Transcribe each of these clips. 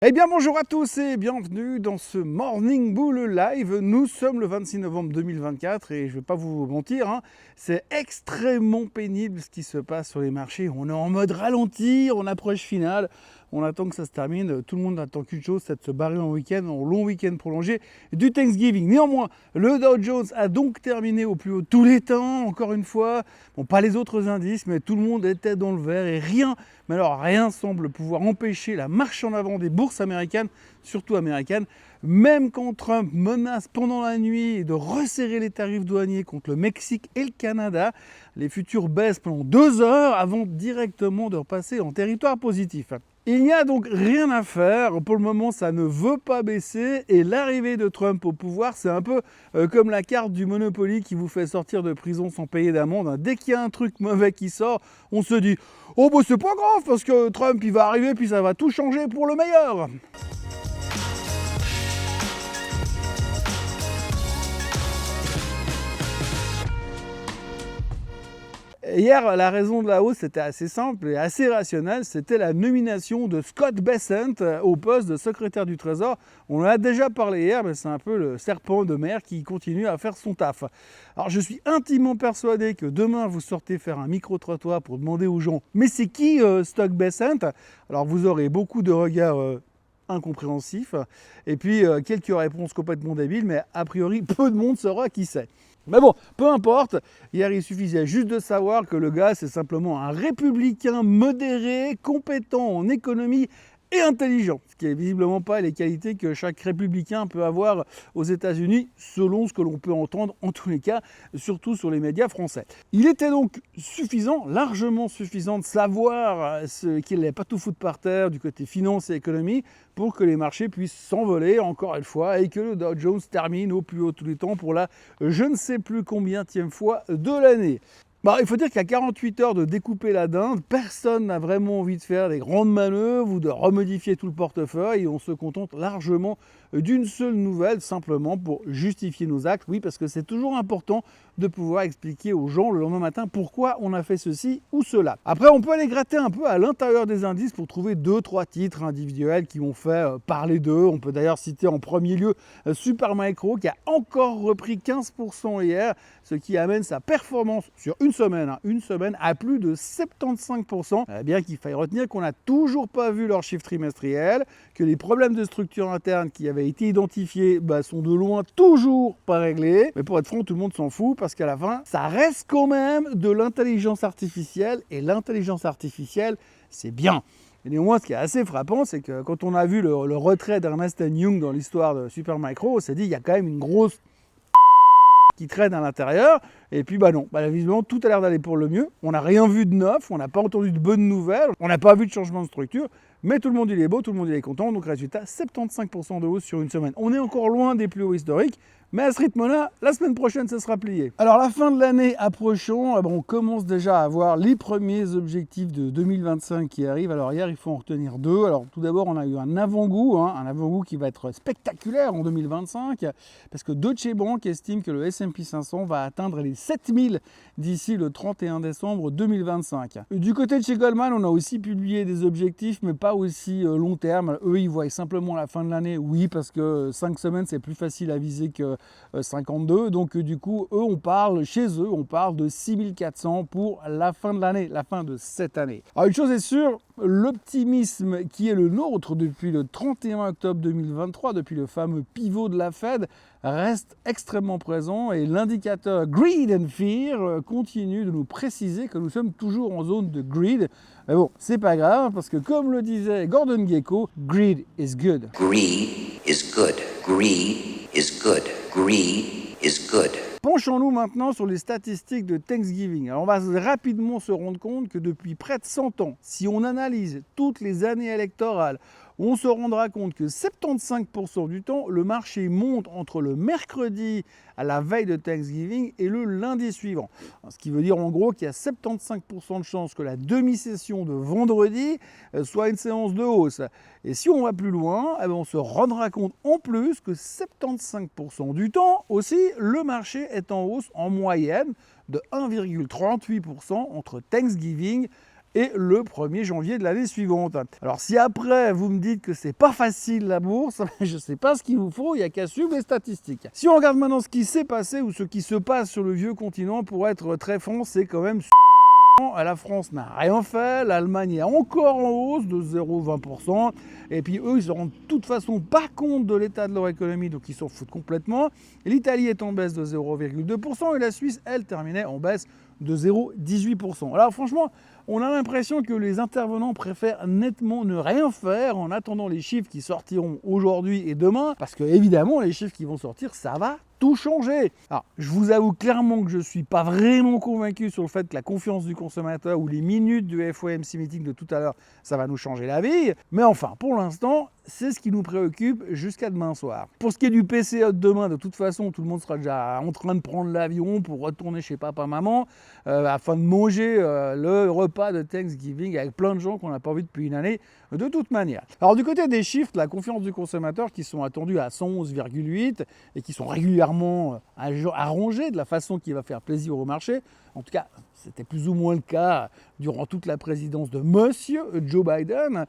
Eh bien bonjour à tous et bienvenue dans ce Morning Bull Live. Nous sommes le 26 novembre 2024 et je ne vais pas vous mentir, c'est extrêmement pénible ce qui se passe sur les marchés. On est en mode ralenti, on approche finale, on attend que ça se termine. Tout le monde n'attend qu'une chose, c'est de se barrer en week-end, en long week-end prolongé du Thanksgiving. Néanmoins, le Dow Jones a donc terminé au plus haut de tous les temps, encore une fois. Bon, pas les autres indices, mais tout le monde était dans le vert et rien semble pouvoir empêcher la marche en avant des bourses américaines, surtout américaines, même quand Trump menace pendant la nuit de resserrer les tarifs douaniers contre le Mexique et le Canada. Les futurs baissent pendant 2 heures avant directement de repasser en territoire positif. Il n'y a donc rien à faire, pour le moment ça ne veut pas baisser et l'arrivée de Trump au pouvoir c'est un peu comme la carte du Monopoly qui vous fait sortir de prison sans payer d'amende. Dès qu'il y a un truc mauvais qui sort, on se dit « Oh bah c'est pas grave parce que Trump il va arriver puis ça va tout changer pour le meilleur !» Hier, la raison de la hausse était assez simple et assez rationnelle, c'était la nomination de Scott Bessent au poste de secrétaire du Trésor. On en a déjà parlé hier, mais c'est un peu le serpent de mer qui continue à faire son taf. Alors je suis intimement persuadé que demain vous sortez faire un micro-trottoir pour demander aux gens « Mais c'est qui Scott Bessent ?» Alors vous aurez beaucoup de regards incompréhensifs et puis quelques réponses complètement débiles, mais a priori peu de monde saura qui c'est. Mais bon, peu importe, hier il suffisait juste de savoir que le gars c'est simplement un républicain modéré, compétent en économie et intelligent, ce qui est visiblement pas les qualités que chaque républicain peut avoir aux États-Unis, selon ce que l'on peut entendre en tous les cas, surtout sur les médias français. Il était donc suffisant, largement suffisant de savoir qu'il n'allait pas tout foutre par terre du côté finance et économie pour que les marchés puissent s'envoler encore une fois et que le Dow Jones termine au plus haut de tous les temps pour la je ne sais plus combienième fois de l'année. Il faut dire qu'à 48 heures de découper la dinde, personne n'a vraiment envie de faire des grandes manœuvres ou de remodifier tout le portefeuille et on se contente largement d'une seule nouvelle simplement pour justifier nos actes. Oui, parce que c'est toujours important de pouvoir expliquer aux gens le lendemain matin pourquoi on a fait ceci ou cela. Après, on peut aller gratter un peu à l'intérieur des indices pour trouver 2-3 titres individuels qui ont fait parler d'eux. On peut d'ailleurs citer en premier lieu Supermicro qui a encore repris 15% hier, ce qui amène sa performance sur une semaine à plus de 75%, bien qu'il faille retenir qu'on n'a toujours pas vu leur chiffre trimestriel, que les problèmes de structure interne qui avaient été identifiés sont de loin toujours pas réglés. Mais pour être franc, tout le monde s'en fout parce qu'à la fin, ça reste quand même de l'intelligence artificielle et l'intelligence artificielle, c'est bien. Et néanmoins, ce qui est assez frappant, c'est que quand on a vu le retrait d'Ernst & Young dans l'histoire de Supermicro, on s'est dit il y a quand même une grosse qui traîne à l'intérieur, et puis non, visiblement tout a l'air d'aller pour le mieux, on n'a rien vu de neuf, on n'a pas entendu de bonnes nouvelles, on n'a pas vu de changement de structure, mais tout le monde il est beau, tout le monde il est content, donc résultat 75% de hausse sur une semaine. On est encore loin des plus hauts historiques, mais à ce rythme-là, la semaine prochaine, ça sera plié. Alors la fin de l'année approchant, on commence déjà à avoir les premiers objectifs de 2025 qui arrivent. Alors hier, il faut en retenir 2. Alors tout d'abord, on a eu un avant-goût qui va être spectaculaire en 2025, parce que Deutsche Bank estime que le S&P 500 va atteindre les 7000 d'ici le 31 décembre 2025. Du côté de chez Goldman, on a aussi publié des objectifs, mais pas aussi long terme. Eux, ils voient simplement la fin de l'année, oui, parce que 5 semaines, c'est plus facile à viser que 52, donc du coup on parle de 6400 pour la fin de l'année, la fin de cette année. Alors une chose est sûre, l'optimisme qui est le nôtre depuis le 31 octobre 2023, depuis le fameux pivot de la Fed, reste extrêmement présent et l'indicateur Greed and Fear continue de nous préciser que nous sommes toujours en zone de greed. Mais bon, c'est pas grave parce que comme le disait Gordon Gekko, greed is good. Greed is good. Greed is good. Greed is good. Penchons-nous maintenant sur les statistiques de Thanksgiving. Alors on va rapidement se rendre compte que depuis près de 100 ans, si on analyse toutes les années électorales, on se rendra compte que 75% du temps, le marché monte entre le mercredi à la veille de Thanksgiving et le lundi suivant. Ce qui veut dire en gros qu'il y a 75% de chances que la demi-session de vendredi soit une séance de hausse. Et si on va plus loin, on se rendra compte en plus que 75% du temps aussi, le marché est en hausse en moyenne de 1,38% entre Thanksgiving et le 1er janvier de l'année suivante. Alors si après vous me dites que c'est pas facile la bourse, je sais pas ce qu'il vous faut, il n'y a qu'à suivre les statistiques. Si on regarde maintenant ce qui s'est passé ou ce qui se passe sur le vieux continent, pour être très franc, c'est quand même la France n'a rien fait, l'Allemagne est encore en hausse de 0,20%, et puis eux, ils ne se rendent de toute façon pas compte de l'état de leur économie, donc ils s'en foutent complètement. L'Italie est en baisse de 0,2%, et la Suisse, elle, terminait en baisse de 0,18%. Alors franchement, on a l'impression que les intervenants préfèrent nettement ne rien faire en attendant les chiffres qui sortiront aujourd'hui et demain, parce que évidemment, les chiffres qui vont sortir, ça va tout changer. Alors, je vous avoue clairement que je ne suis pas vraiment convaincu sur le fait que la confiance du consommateur ou les minutes du FOMC meeting de tout à l'heure, ça va nous changer la vie. Mais enfin, pour l'instant, c'est ce qui nous préoccupe jusqu'à demain soir. Pour ce qui est du PCE de demain, de toute façon, tout le monde sera déjà en train de prendre l'avion pour retourner chez papa-maman afin de manger le repas de Thanksgiving avec plein de gens qu'on n'a pas vu depuis une année, de toute manière. Alors, du côté des chiffres, la confiance du consommateur qui sont attendus à 111,8 et qui sont régulièrement arrangés de la façon qui va faire plaisir au marché. En tout cas, c'était plus ou moins le cas durant toute la présidence de Monsieur Joe Biden.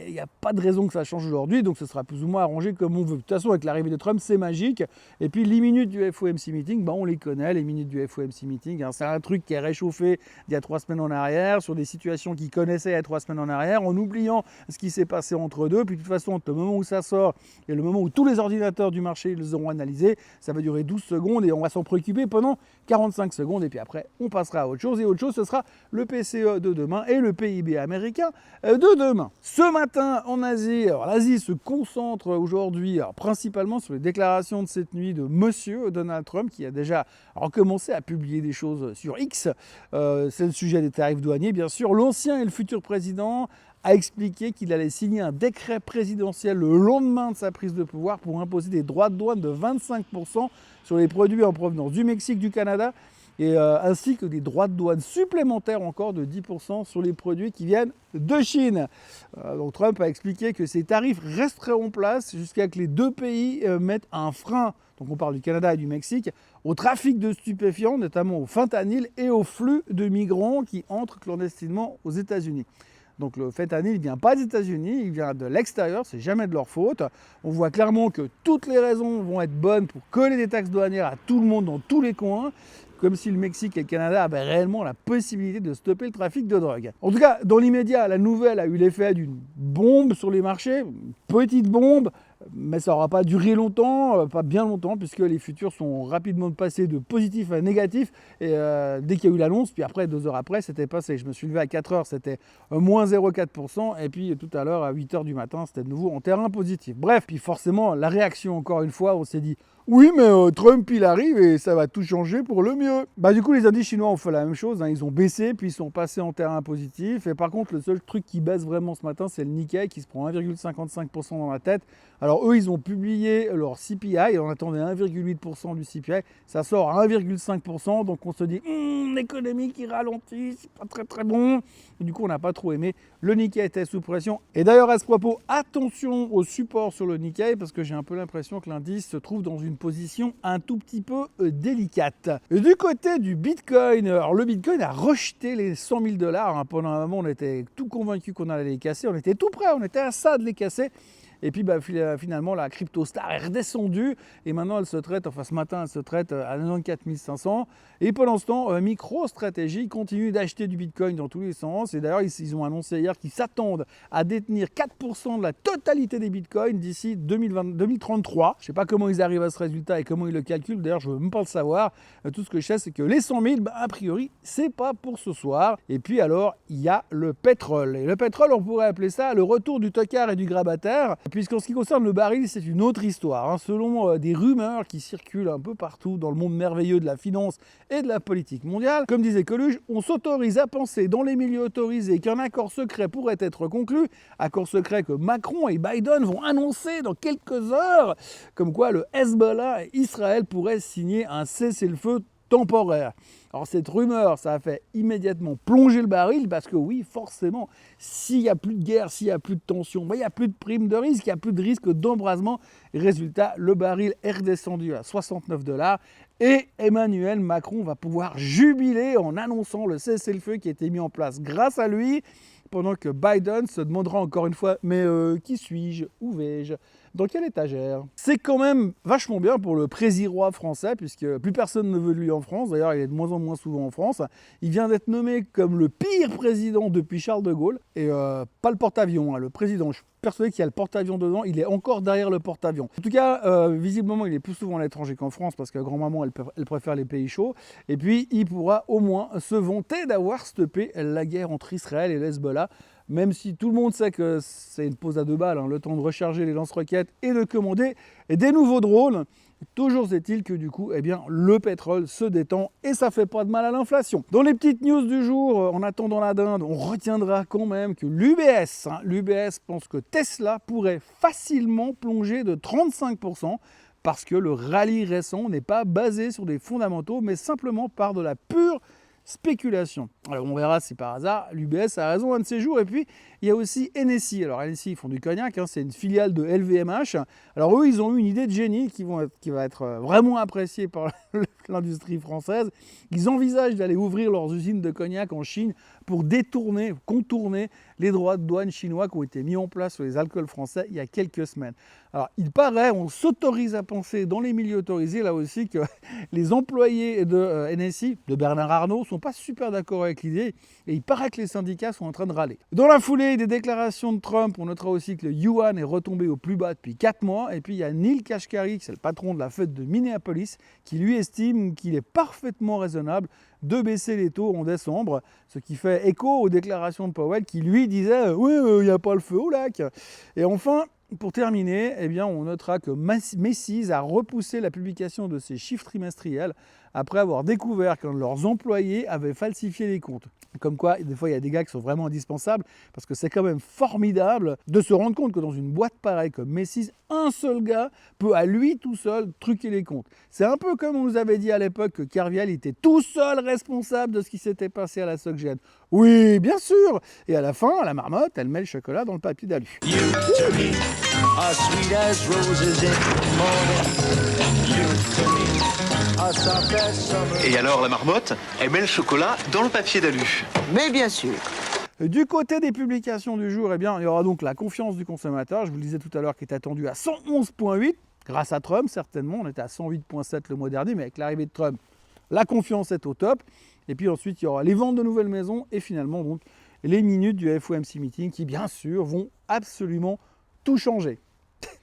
Il n'y a pas de raison que ça change aujourd'hui, donc ce sera plus ou moins arrangé comme on veut. De toute façon, avec l'arrivée de Trump, c'est magique. Et puis, les minutes du FOMC meeting, on les connaît, les minutes du FOMC meeting. C'est un truc qui est réchauffé il y a 3 semaines en arrière, sur des situations qu'ils connaissaient il y a 3 semaines en arrière, en oubliant ce qui s'est passé entre deux. Puis, de toute façon, entre le moment où ça sort et le moment où tous les ordinateurs du marché les auront analysés, ça va durer 12 secondes et on va s'en préoccuper pendant 45 secondes. Et puis après, on passera à autre chose. Et autre chose, ce sera le PCE de demain et le PIB américain de demain. Ce matin, en Asie, alors l'Asie se concentre aujourd'hui principalement sur les déclarations de cette nuit de Monsieur Donald Trump, qui a déjà recommencé à publier des choses sur X. C'est le sujet des tarifs douaniers, bien sûr. L'ancien et le futur président a expliqué qu'il allait signer un décret présidentiel le lendemain de sa prise de pouvoir pour imposer des droits de douane de 25% sur les produits en provenance du Mexique, du Canada, et ainsi que des droits de douane supplémentaires encore de 10% sur les produits qui viennent de Chine. Donc Trump a expliqué que ces tarifs resteraient en place jusqu'à que les deux pays mettent un frein, donc on parle du Canada et du Mexique, au trafic de stupéfiants, notamment au fentanyl et au flux de migrants qui entrent clandestinement aux États-Unis. Donc le fentanyl ne vient pas des États-Unis, il vient de l'extérieur, c'est jamais de leur faute. On voit clairement que toutes les raisons vont être bonnes pour coller des taxes douanières à tout le monde dans tous les coins, comme si le Mexique et le Canada avaient réellement la possibilité de stopper le trafic de drogue. En tout cas, dans l'immédiat, la nouvelle a eu l'effet d'une bombe sur les marchés, une petite bombe, mais ça n'aura pas duré longtemps, pas bien longtemps, puisque les futurs sont rapidement passés de positif à négatif, et dès qu'il y a eu l'annonce, puis après, 2 heures après, c'était passé. Je me suis levé à 4 heures, c'était moins 0,4%, et puis tout à l'heure, à 8 heures du matin, c'était de nouveau en terrain positif. Bref, puis forcément, la réaction, encore une fois, on s'est dit, oui, mais Trump, il arrive et ça va tout changer pour le mieux. Du coup, les indices chinois ont fait la même chose, ils ont baissé, puis ils sont passés en terrain positif, et par contre, le seul truc qui baisse vraiment ce matin, c'est le Nikkei, qui se prend 1,55% dans la tête. Alors eux, ils ont publié leur CPI, et on attendait 1,8% du CPI, ça sort à 1,5%, donc on se dit, l'économie qui ralentit, c'est pas très très bon, et du coup on n'a pas trop aimé, le Nikkei était sous pression, et d'ailleurs à ce propos, attention au support sur le Nikkei, parce que j'ai un peu l'impression que l'indice se trouve dans une position un tout petit peu délicate. Et du côté du Bitcoin, alors le Bitcoin a rejeté les 100 000 $, pendant un moment on était tout convaincu qu'on allait les casser, on était tout prêt, on était à ça de les casser. Et puis finalement, la CryptoStar est redescendue et maintenant elle se traite, enfin ce matin elle se traite à 94 500. Et pendant ce temps, MicroStrategy continue d'acheter du Bitcoin dans tous les sens. Et d'ailleurs, ils ont annoncé hier qu'ils s'attendent à détenir 4% de la totalité des Bitcoins d'ici 2033. Je ne sais pas comment ils arrivent à ce résultat et comment ils le calculent. D'ailleurs, je ne veux même pas le savoir. Tout ce que je sais, c'est que les 100 000, a priori, c'est pas pour ce soir. Et puis alors, il y a le pétrole. Et le pétrole, on pourrait appeler ça le retour du tocard et du grabataire. Puisqu'en ce qui concerne le baril, c'est une autre histoire. Selon des rumeurs qui circulent un peu partout dans le monde merveilleux de la finance et de la politique mondiale, comme disait Coluche, on s'autorise à penser dans les milieux autorisés qu'un accord secret pourrait être conclu, accord secret que Macron et Biden vont annoncer dans quelques heures, comme quoi le Hezbollah et Israël pourraient signer un cessez-le-feu temporaire. Alors cette rumeur, ça a fait immédiatement plonger le baril parce que oui, forcément, s'il n'y a plus de guerre, s'il n'y a plus de tension, il n'y a plus de prime de risque, il n'y a plus de risque d'embrasement. Résultat, le baril est redescendu à 69 $ et Emmanuel Macron va pouvoir jubiler en annonçant le cessez-le-feu qui a été mis en place grâce à lui, pendant que Biden se demandera encore une fois « Mais qui suis-je? Où vais-je? Dans quelle étagère ?» C'est quand même vachement bien pour le président français, puisque plus personne ne veut de lui en France. D'ailleurs, il est de moins en moins souvent en France. Il vient d'être nommé comme le pire président depuis Charles de Gaulle. Et pas le porte-avions, hein, le président. Je suis persuadé qu'il y a le porte-avions dedans. Il est encore derrière le porte-avions. En tout cas, visiblement, il est plus souvent à l'étranger qu'en France, parce que grand-maman, elle préfère les pays chauds. Et puis, il pourra au moins se vanter d'avoir stoppé la guerre entre Israël et l'Hezbollah. Même si tout le monde sait que c'est une pause à 2 balles, hein, le temps de recharger les lance-roquettes et de commander des nouveaux drones. Toujours est-il que du coup, eh bien, le pétrole se détend et ça fait pas de mal à l'inflation. Dans les petites news du jour, en attendant la dinde, on retiendra quand même que l'UBS pense que Tesla pourrait facilement plonger de 35%. Parce que le rallye récent n'est pas basé sur des fondamentaux, mais simplement par de la pure spéculation. Alors on verra si par hasard l'UBS a raison un de ces jours. Et puis il y a aussi NSI. Alors NSI, ils font du cognac, hein, c'est une filiale de LVMH. Alors eux, ils ont eu une idée de génie qui va être vraiment appréciée par l'industrie française. Ils envisagent d'aller ouvrir leurs usines de cognac en Chine pour contourner les droits de douane chinois qui ont été mis en place sur les alcools français il y a quelques semaines. Alors il paraît, on s'autorise à penser dans les milieux autorisés là aussi que les employés de NSI, de Bernard Arnault, sont pas super d'accord avec l'idée et il paraît que les syndicats sont en train de râler. Dans la foulée des déclarations de Trump, on notera aussi que le yuan est retombé au plus bas depuis 4 mois et puis il y a Neil Kashkari, c'est le patron de la Fed de Minneapolis, qui lui estime qu'il est parfaitement raisonnable de baisser les taux en décembre, ce qui fait écho aux déclarations de Powell qui lui disait « Oui, il n'y a pas le feu au lac ». Et enfin, pour terminer, eh bien, on notera que Macy's a repoussé la publication de ses chiffres trimestriels après avoir découvert que leurs employés avaient falsifié les comptes. Comme quoi, des fois, il y a des gars qui sont vraiment indispensables parce que c'est quand même formidable de se rendre compte que dans une boîte pareille comme Macy's, un seul gars peut à lui tout seul truquer les comptes. C'est un peu comme on nous avait dit à l'époque que Kerviel était tout seul responsable de ce qui s'était passé à la SocGen. Oui, bien sûr. Et à la fin, la marmotte, elle met le chocolat dans le papier d'alu. Et alors la marmotte, elle met le chocolat dans le papier d'alu. Mais bien sûr. Du côté des publications du jour, eh bien, il y aura donc la confiance du consommateur, je vous le disais tout à l'heure, qui est attendue à 111,8, grâce à Trump certainement, on était à 108,7 le mois dernier, mais avec l'arrivée de Trump, la confiance est au top. Et puis ensuite, il y aura les ventes de nouvelles maisons et finalement donc les minutes du FOMC meeting qui bien sûr vont absolument tout changer.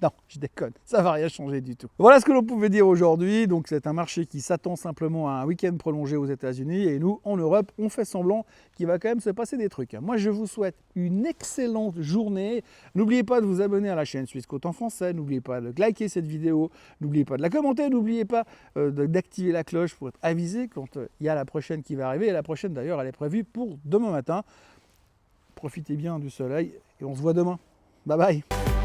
Non, je déconne, ça ne va rien changer du tout. Voilà ce que l'on pouvait dire aujourd'hui. Donc c'est un marché qui s'attend simplement à un week-end prolongé aux États-Unis et nous, en Europe, on fait semblant qu'il va quand même se passer des trucs. Moi, je vous souhaite une excellente journée. N'oubliez pas de vous abonner à la chaîne Suisse Côte en français. N'oubliez pas de liker cette vidéo. N'oubliez pas de la commenter. N'oubliez pas d'activer la cloche pour être avisé quand il y a la prochaine qui va arriver. Et la prochaine, d'ailleurs, elle est prévue pour demain matin. Profitez bien du soleil et on se voit demain. Bye bye.